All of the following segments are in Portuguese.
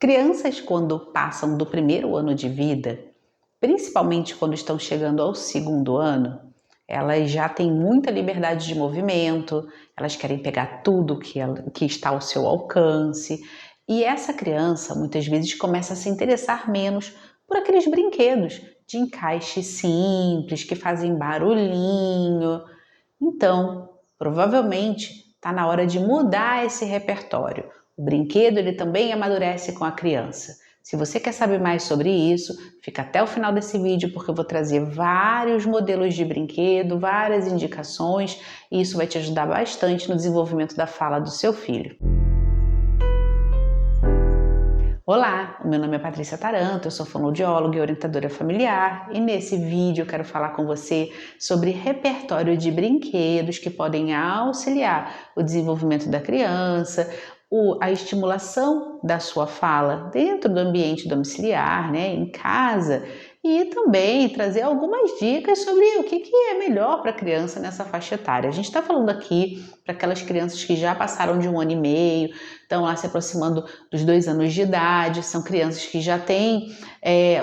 Crianças, quando passam do primeiro ano de vida, principalmente quando estão chegando ao segundo ano, elas já têm muita liberdade de movimento, elas querem pegar tudo que está ao seu alcance. E essa criança, muitas vezes, começa a se interessar menos por aqueles brinquedos de encaixe simples, que fazem barulhinho. Então, provavelmente, está na hora de mudar esse repertório. O brinquedo ele também amadurece com a criança. Se você quer saber mais sobre isso, fica até o final desse vídeo porque eu vou trazer vários modelos de brinquedo, várias indicações e isso vai te ajudar bastante no desenvolvimento da fala do seu filho. Olá, o meu nome é Patrícia Taranto, eu sou fonoaudióloga e orientadora familiar e nesse vídeo eu quero falar com você sobre repertório de brinquedos que podem auxiliar o desenvolvimento da criança, a estimulação da sua fala dentro do ambiente domiciliar, em casa, e também trazer algumas dicas sobre o que é melhor para a criança nessa faixa etária. A gente está falando aqui para aquelas crianças que já passaram de 1 ano e meio, estão lá se aproximando dos 2 anos de idade, são crianças que já têm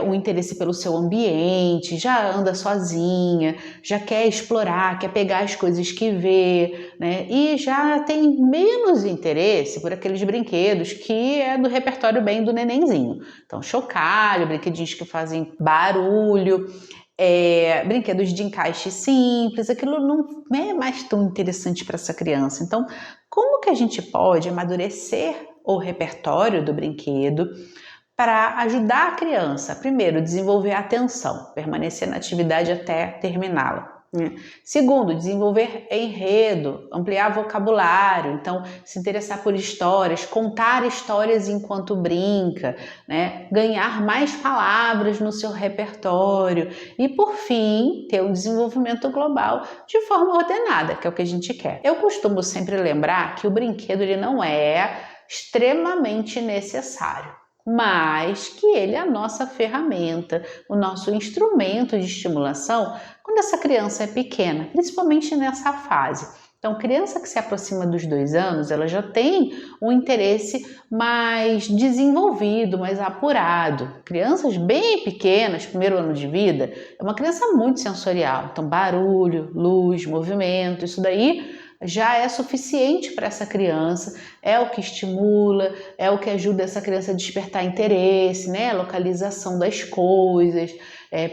um interesse pelo seu ambiente, já anda sozinha, já quer explorar, quer pegar as coisas que vê, e já tem menos interesse por aqueles brinquedos que é do repertório bem do nenenzinho. Então, chocalho, brinquedinhos que fazem barulho, brinquedos de encaixe simples, aquilo não é mais tão interessante para essa criança. Então, como que a gente pode amadurecer o repertório do brinquedo para ajudar a criança, primeiro, desenvolver a atenção, permanecer na atividade até terminá-la. Segundo, desenvolver enredo, ampliar vocabulário, então se interessar por histórias, contar histórias enquanto brinca, ganhar mais palavras no seu repertório e, por fim, ter o desenvolvimento global de forma ordenada, que é o que a gente quer. Eu costumo sempre lembrar que o brinquedo ele não é extremamente necessário, mas que ele é a nossa ferramenta, o nosso instrumento de estimulação quando essa criança é pequena, principalmente nessa fase. Então, criança que se aproxima dos 2 anos, ela já tem um interesse mais desenvolvido, mais apurado. Crianças bem pequenas, primeiro ano de vida, é uma criança muito sensorial. Então, barulho, luz, movimento, isso daí já é suficiente para essa criança, é o que estimula, é o que ajuda essa criança a despertar interesse, a localização das coisas,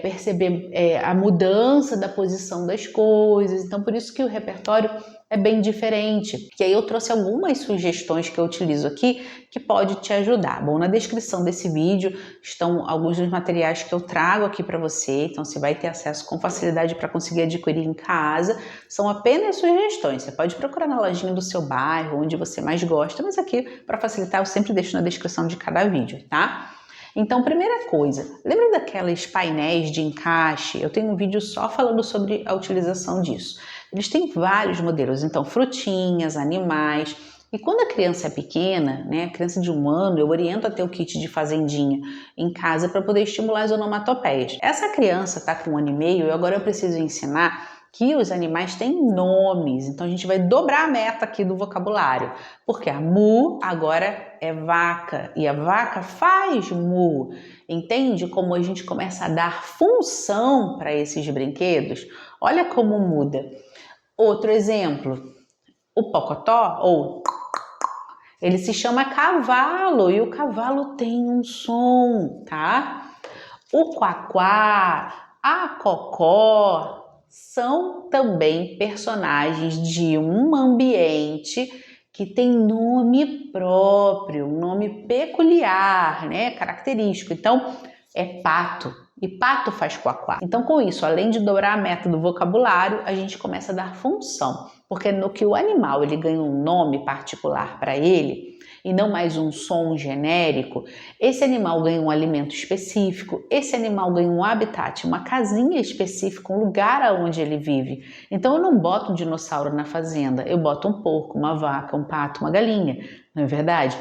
perceber a mudança da posição das coisas. Então, por isso que o repertório é bem diferente. E aí eu trouxe algumas sugestões que eu utilizo aqui que pode te ajudar. Bom, na descrição desse vídeo estão alguns dos materiais que eu trago aqui para você, então você vai ter acesso com facilidade para conseguir adquirir em casa. São apenas sugestões, você pode procurar na lojinha do seu bairro, onde você mais gosta, mas aqui, para facilitar, eu sempre deixo na descrição de cada vídeo, tá? Então, primeira coisa, lembra daqueles painéis de encaixe? Eu tenho um vídeo só falando sobre a utilização disso. Eles têm vários modelos, então frutinhas, animais. E quando a criança é pequena, a criança de 1 ano, eu oriento a ter o kit de fazendinha em casa para poder estimular as onomatopeias. Essa criança está com 1 ano e meio e agora eu preciso ensinar que os animais têm nomes, então a gente vai dobrar a meta aqui do vocabulário, porque a mu agora é vaca e a vaca faz mu. Entende como a gente começa a dar função para esses brinquedos? Olha como muda. Outro exemplo, o pocotó ou ele se chama cavalo e o cavalo tem um som, tá? O quaquá, a cocó são também personagens de um ambiente que tem nome próprio, um nome peculiar, característico. Então, é pato. E pato faz quaquá. Então, com isso, além de dobrar a meta do vocabulário, a gente começa a dar função. Porque no que o animal ele ganha um nome particular para ele, e não mais um som genérico, esse animal ganha um alimento específico, esse animal ganha um habitat, uma casinha específica, um lugar onde ele vive. Então eu não boto um dinossauro na fazenda, eu boto um porco, uma vaca, um pato, uma galinha, não é verdade?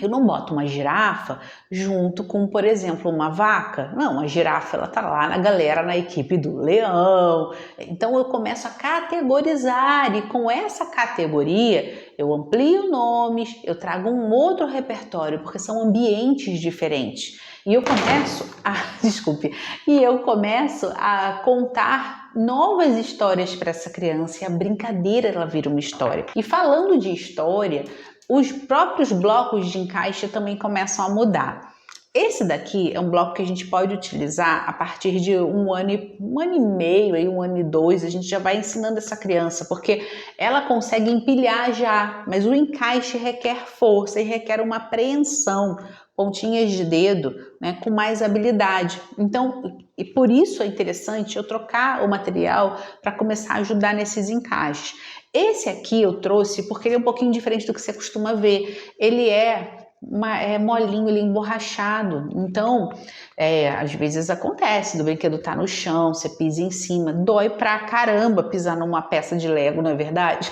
Eu não boto uma girafa junto com, por exemplo, uma vaca. Não, a girafa ela tá lá na galera, na equipe do leão. Então eu começo a categorizar e com essa categoria eu amplio nomes, eu trago um outro repertório, porque são ambientes diferentes. E eu começo eu começo a contar novas histórias para essa criança e a brincadeira ela vira uma história. E falando de história, os próprios blocos de encaixe também começam a mudar. Esse daqui é um bloco que a gente pode utilizar a partir de um ano e meio, aí, 1 ano e 2, a gente já vai ensinando essa criança, porque ela consegue empilhar já, mas o encaixe requer força e requer uma apreensão, pontinhas de dedo, né, com mais habilidade. Então, e por isso é interessante eu trocar o material para começar a ajudar nesses encaixes. Esse aqui eu trouxe porque ele é um pouquinho diferente do que você costuma ver. Ele é molinho, ele é emborrachado. Então, às vezes acontece do brinquedo tá no chão, você pisa em cima, dói pra caramba pisar numa peça de Lego, não é verdade?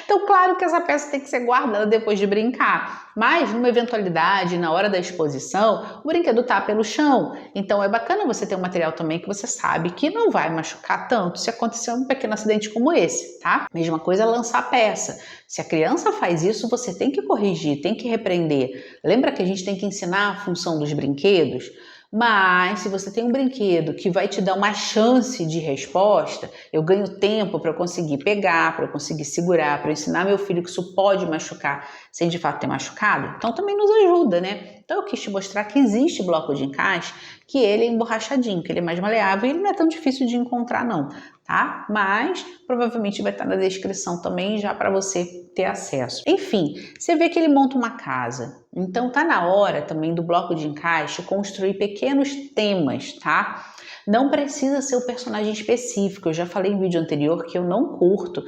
Então, claro que essa peça tem que ser guardada depois de brincar, mas numa eventualidade, na hora da exposição, o brinquedo tá pelo chão. Então, é bacana você ter um material também que você sabe que não vai machucar tanto se acontecer um pequeno acidente como esse, tá? Mesma coisa é lançar a peça. Se a criança faz isso, você tem que corrigir, tem que repreender. Lembra que a gente tem que ensinar a função dos brinquedos? Mas se você tem um brinquedo que vai te dar uma chance de resposta, eu ganho tempo para eu conseguir pegar, para eu conseguir segurar, para eu ensinar meu filho que isso pode machucar sem de fato ter machucado, então também nos ajuda, né? Então eu quis te mostrar que existe bloco de encaixe, que ele é emborrachadinho, que ele é mais maleável e ele não é tão difícil de encontrar não, tá? Mas provavelmente vai estar na descrição também já para você ter acesso. Enfim, você vê que ele monta uma casa, então tá na hora também do bloco de encaixe construir pequenos temas, tá? Não precisa ser o personagem específico. Eu já falei em vídeo anterior que eu não curto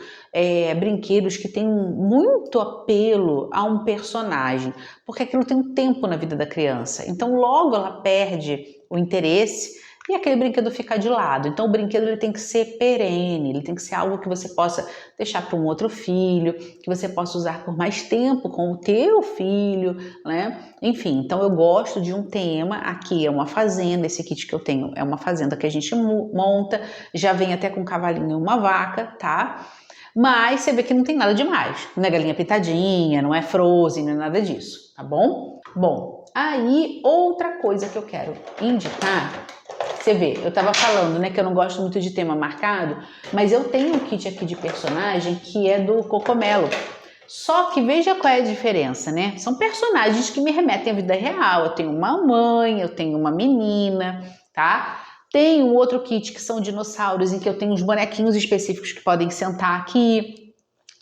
brinquedos que têm muito apelo a um personagem, porque aquilo tem um tempo na vida da criança. Então logo ela perde o interesse e aquele brinquedo fica de lado. Então o brinquedo ele tem que ser perene, ele tem que ser algo que você possa deixar para um outro filho, que você possa usar por mais tempo com o teu filho, né? Enfim, então eu gosto de um tema. Aqui é uma fazenda, esse kit que eu tenho é uma fazenda que a gente monta, já vem até com um cavalinho e uma vaca, tá? Mas você vê que não tem nada demais, não é galinha pitadinha, não é Frozen, não é nada disso, tá bom? Bom, aí outra coisa que eu quero indicar. Você vê, eu tava falando, né, que eu não gosto muito de tema marcado, mas eu tenho um kit aqui de personagem que é do Cocomelo. Só que veja qual é a diferença, né? São personagens que me remetem à vida real. Eu tenho uma mãe, eu tenho uma menina, tá? Tem um outro kit que são dinossauros, em que eu tenho uns bonequinhos específicos que podem sentar aqui.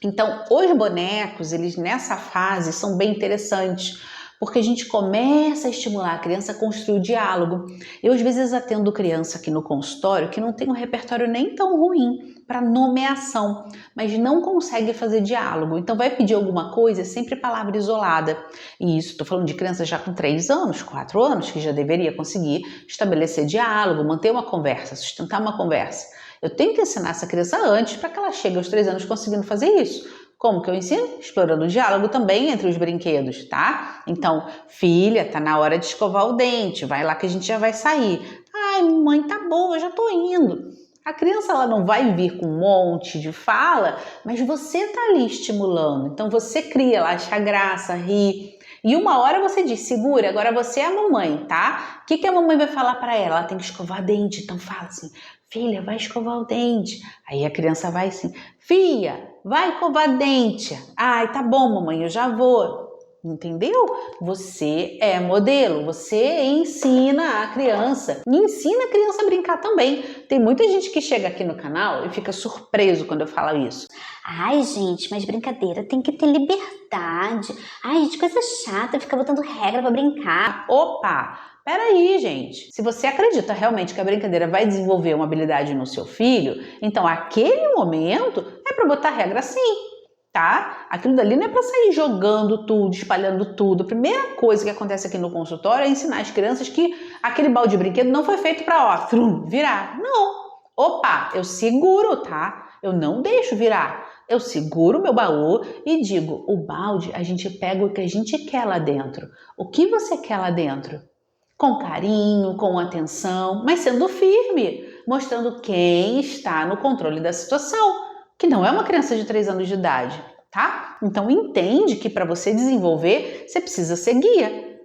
Então, os bonecos, eles nessa fase são bem interessantes, porque a gente começa a estimular a criança a construir o diálogo. Eu, às vezes, atendo criança aqui no consultório que não tem um repertório nem tão ruim para nomeação, mas não consegue fazer diálogo. Então, vai pedir alguma coisa, é sempre palavra isolada. E isso, estou falando de criança já com 3 anos, 4 anos, que já deveria conseguir estabelecer diálogo, manter uma conversa, sustentar uma conversa. Eu tenho que ensinar essa criança antes para que ela chegue aos 3 anos conseguindo fazer isso. Como que eu ensino? Explorando o diálogo também entre os brinquedos, tá? Então, filha, tá na hora de escovar o dente, vai lá que a gente já vai sair. Ai, mãe, tá bom, eu já tô indo. A criança ela não vai vir com um monte de fala, mas você tá ali estimulando. Então, você cria, ela acha graça, ri. E uma hora você diz, segura, agora você é a mamãe, tá? O que a mamãe vai falar para ela? Ela tem que escovar dente, então fala assim, filha, vai escovar o dente. Aí a criança vai assim, filha, vai escovar dente. Ai, tá bom, mamãe, eu já vou. Entendeu? Você é modelo, você ensina a criança e ensina a criança a brincar também. Tem muita gente que chega aqui no canal e fica surpreso quando eu falo isso. Ai, gente, mas brincadeira tem que ter liberdade. Ai, gente, coisa chata, fica botando regra pra brincar. Opa! Peraí, gente. Se você acredita realmente que a brincadeira vai desenvolver uma habilidade no seu filho, então aquele momento é para botar regra sim, tá? Aquilo dali não é para sair jogando tudo, espalhando tudo. A primeira coisa que acontece aqui no consultório é ensinar as crianças que aquele balde de brinquedo não foi feito para, virar. Não. Opa, eu seguro, tá? Eu não deixo virar. Eu seguro o meu baú e digo, o balde a gente pega o que a gente quer lá dentro. O que você quer lá dentro? Com carinho, com atenção, mas sendo firme, mostrando quem está no controle da situação, que não é uma criança de 3 anos de idade, tá? Então entende que para você desenvolver, você precisa ser guia.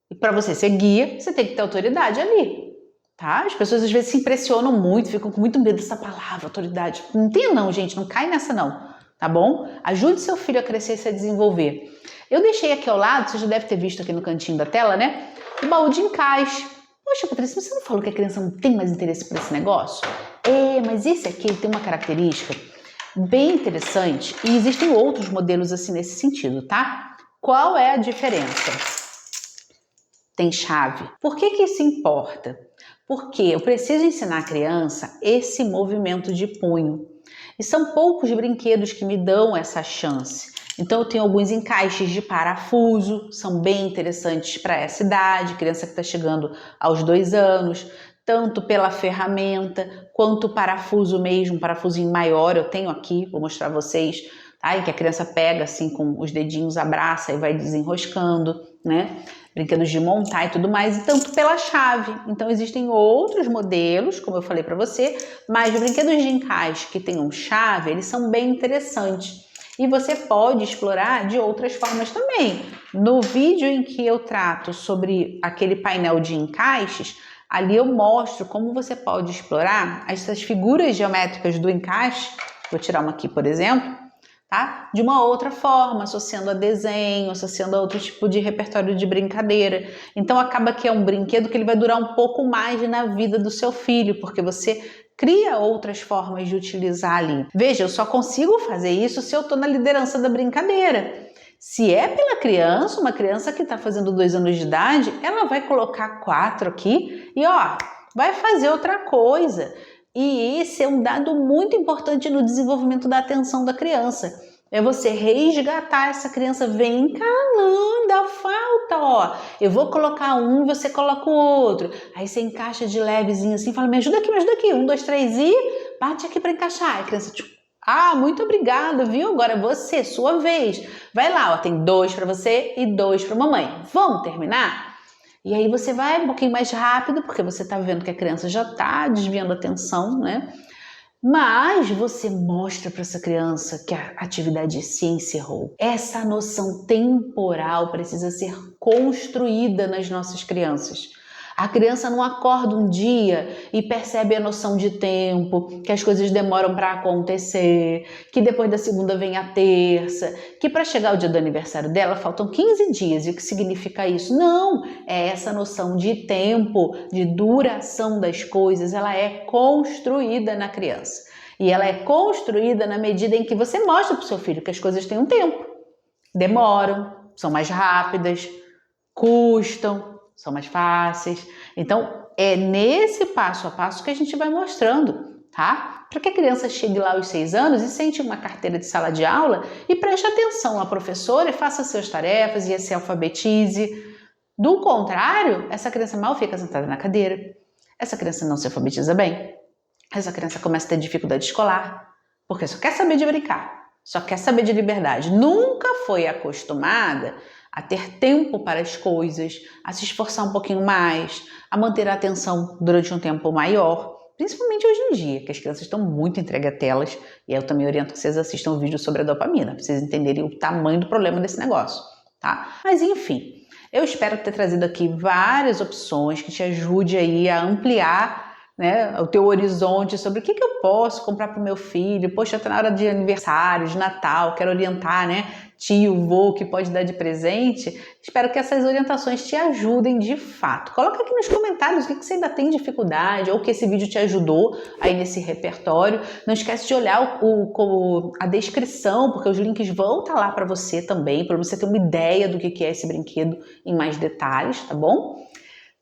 E para você ser guia, você tem que ter autoridade ali, tá? As pessoas às vezes se impressionam muito, ficam com muito medo dessa palavra, autoridade. Não tem não, gente, não cai nessa não, tá bom? Ajude seu filho a crescer e se desenvolver. Eu deixei aqui ao lado, você já deve ter visto aqui no cantinho da tela, né? O baú de encaixe. Poxa, Patrícia, você não falou que a criança não tem mais interesse por esse negócio? Mas esse aqui ele tem uma característica bem interessante e existem outros modelos assim nesse sentido, tá? Qual é a diferença? Tem chave. Por que isso importa? Porque eu preciso ensinar a criança esse movimento de punho. E são poucos brinquedos que me dão essa chance. Então eu tenho alguns encaixes de parafuso, são bem interessantes para essa idade, criança que está chegando aos 2 anos, tanto pela ferramenta quanto o parafuso mesmo, um parafusinho maior eu tenho aqui, vou mostrar a vocês, tá? Em que a criança pega assim com os dedinhos, abraça e vai desenroscando, né? Brinquedos de montar e tudo mais, e tanto pela chave. Então existem outros modelos, como eu falei para você, mas brinquedos de encaixe que tenham chave, eles são bem interessantes. E você pode explorar de outras formas também. No vídeo em que eu trato sobre aquele painel de encaixes, ali eu mostro como você pode explorar essas figuras geométricas do encaixe. Vou tirar uma aqui, por exemplo, tá? De uma outra forma, associando a desenho, associando a outro tipo de repertório de brincadeira. Então acaba que é um brinquedo que ele vai durar um pouco mais na vida do seu filho, porque você cria outras formas de utilizar ali. Veja, eu só consigo fazer isso se eu estou na liderança da brincadeira. Se é pela criança, uma criança que está fazendo 2 anos de idade, ela vai colocar 4 aqui e vai fazer outra coisa. E esse é um dado muito importante no desenvolvimento da atenção da criança. É você resgatar essa criança. Vem cá, não, dá falta, eu vou colocar um, você coloca o outro. Aí você encaixa de levezinho assim, fala, me ajuda aqui. 1, 2, 3 e bate aqui para encaixar. Aí a criança, muito obrigada, viu? Agora é você, sua vez. Vai lá, tem 2 para você e 2 para mamãe. Vamos terminar? E aí você vai um pouquinho mais rápido, porque você está vendo que a criança já está desviando a atenção, né? Mas você mostra para essa criança que a atividade se encerrou. Essa noção temporal precisa ser construída nas nossas crianças. A criança não acorda um dia e percebe a noção de tempo, que as coisas demoram para acontecer, que depois da segunda vem a terça, que para chegar o dia do aniversário dela faltam 15 dias. E o que significa isso? Não, é essa noção de tempo, de duração das coisas, ela é construída na criança. E ela é construída na medida em que você mostra para o seu filho que as coisas têm um tempo, demoram, são mais rápidas, custam, são mais fáceis. Então, é nesse passo a passo que a gente vai mostrando, tá? Para que a criança chegue lá aos 6 anos e sente uma carteira de sala de aula e preste atenção à professora e faça suas tarefas e se alfabetize. Do contrário, essa criança mal fica sentada na cadeira, essa criança não se alfabetiza bem, essa criança começa a ter dificuldade escolar, porque só quer saber de brincar, só quer saber de liberdade, nunca foi acostumada a ter tempo para as coisas, a se esforçar um pouquinho mais, a manter a atenção durante um tempo maior, principalmente hoje em dia, que as crianças estão muito entregues a telas, e eu também oriento que vocês assistam um vídeo sobre a dopamina, para vocês entenderem o tamanho do problema desse negócio, tá? Mas enfim, eu espero ter trazido aqui várias opções que te ajude aí a ampliar, né, o teu horizonte sobre o que eu posso comprar para o meu filho. Poxa, está na hora de aniversário, de Natal, quero orientar, né, tio, vô, que pode dar de presente. Espero que essas orientações te ajudem de fato. Coloca aqui nos comentários o que você ainda tem dificuldade ou que esse vídeo te ajudou aí nesse repertório. Não esquece de olhar a descrição, porque os links vão estar lá para você também, para você ter uma ideia do que é esse brinquedo em mais detalhes, tá bom?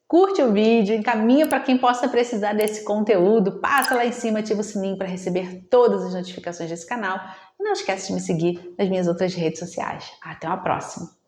Curte o vídeo, encaminha para quem possa precisar desse conteúdo, passa lá em cima, ativa o sininho para receber todas as notificações desse canal e não esquece de me seguir nas minhas outras redes sociais. Até uma próxima!